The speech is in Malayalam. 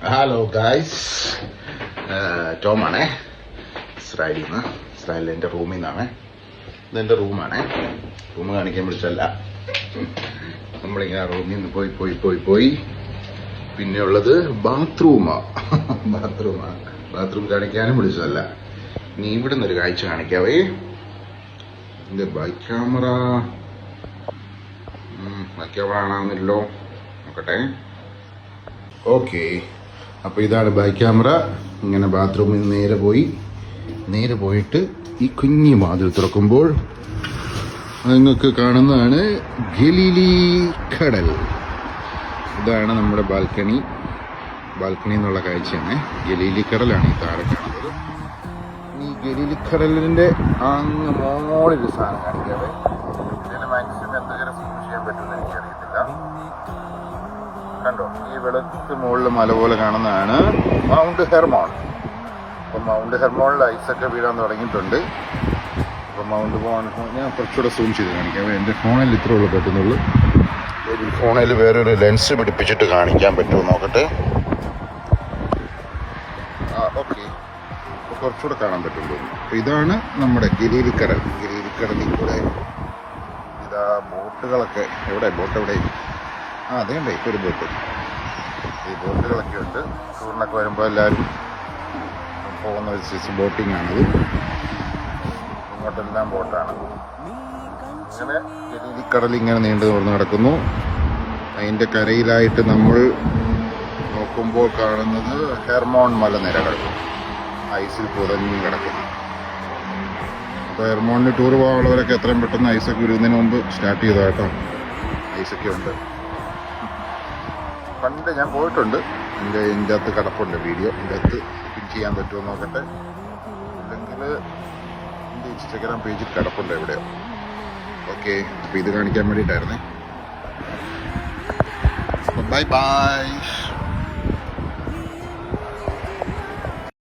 Hello guys, ടോമാണേ. ഇസ്രായേലിൽ നിന്ന്, ഇസ്രായേലിൽ എൻ്റെ റൂമിൽ നിന്നാണ്. ഇതെൻ്റെ റൂമാണേ. റൂം കാണിക്കാൻ വിളിച്ചല്ല, നമ്മളിങ്ങനെ റൂമിൽ നിന്ന് പോയി പിന്നെ ഉള്ളത് ബാത്റൂം കാണിക്കാനും വിളിച്ചതല്ല. ഇനി ഇവിടെ നിന്നൊരു കാഴ്ച കാണിക്കാവേ. എൻ്റെ ബൈക്ക് ക്യാമറ ആണെന്നല്ലോ, നോക്കട്ടെ. ഓക്കെ, അപ്പോൾ ഇതാണ് ബാക്ക് ക്യാമറ. ഇങ്ങനെ ബാത്റൂമിൽ നേരെ പോയിട്ട് ഈ കുഞ്ഞി വാതിൽ തുറക്കുമ്പോൾ നിങ്ങൾക്ക് കാണുന്നതാണ് ഗലീലി കടൽ. ഇതാണ് നമ്മുടെ ബാൽക്കണി എന്നുള്ള കാഴ്ചയാണ്. ഗലീലി കടലാണ് ഈ താഴെ കാണുന്നത്. ഈ ഗലീലി കടലിൻ്റെ അങ്ങ് മോളിൽ സാധനം കാണിക്കാതെ ഇതിന് മാക്സിമം എന്തെങ്കിലും സൂം ചെയ്യാൻ പറ്റുമെന്ന് എനിക്കറിയത്തില്ല. കണ്ടോ, ഈ വെളുത്ത് മുകളിൽ മല പോലെ കാണുന്നതാണ് മൗണ്ട് ഹെർമോൺ. അപ്പം മൗണ്ട് ഹെർമോണിൽ ഐസൊക്കെ വീഴാൻ തുടങ്ങിയിട്ടുണ്ട്. അപ്പം ഞാൻ കുറച്ചുകൂടെ സൂം ചെയ്ത് കാണിക്കാം. എൻ്റെ ഫോണിൽ ഇത്രേ ഉള്ളൂ പറ്റുന്നുള്ളൂ. ഫോണിൽ വേറൊരു ലെൻസ് പിടിപ്പിച്ചിട്ട് കാണിക്കാൻ പറ്റുമോ നോക്കട്ടെ. ഓക്കെ, കുറച്ചുകൂടെ കാണാൻ പറ്റുള്ളൂ. അപ്പോൾ ഇതാണ് നമ്മുടെ ഗലീലിക്കടലിൽ കൂടെ ഇതാ ബോട്ടുകളൊക്കെ. ബോട്ട് എവിടെ? അതേണ്ടേ, ഇപ്പോൾ ഒരു ബോട്ട്. ഈ ബോട്ടുകളൊക്കെ ഉണ്ട്. ടൂറിനൊക്കെ വരുമ്പോൾ എല്ലാവരും പോകുന്ന ഒരു സൈസ് ബോട്ടിംഗ് ആണിത്. ഇങ്ങോട്ടെല്ലാം ബോട്ടാണ്. ഇങ്ങനെ ഗലീലിക്കടൽ ഇങ്ങനെ നീണ്ടു തുറന്ന് കിടക്കുന്നു. അതിൻ്റെ കരയിലായിട്ട് നമ്മൾ നോക്കുമ്പോൾ കാണുന്നത് ഹെർമോൺ മലനിരകൾ ഐസിൽ പുതഞ്ഞ് കിടക്കുന്നു. അപ്പോൾ ഹെർമോണിന് ടൂർ പോകാനുള്ളവരൊക്കെ എത്രയും പെട്ടെന്ന് ഐസൊക്കെ വരുന്നതിന് മുമ്പ് സ്റ്റാർട്ട് ചെയ്തോ കേട്ടോ. ഐസൊക്കെ ഉണ്ട്. പണ്ട് ഞാൻ പോയിട്ടുണ്ട്. എൻ്റെ അകത്ത് കിടപ്പുണ്ട് വീഡിയോ. എൻ്റെ അകത്ത് പിൻ ചെയ്യാൻ പറ്റുമോ നോക്കട്ടെ. അല്ലെങ്കിൽ എൻ്റെ ഇൻസ്റ്റഗ്രാം പേജിൽ കിടപ്പുണ്ട് എവിടെയോ. ഓക്കെ, അപ്പോൾ ഇത് കാണിക്കാൻ വേണ്ടിയിട്ടായിരുന്നേ. ബൈ.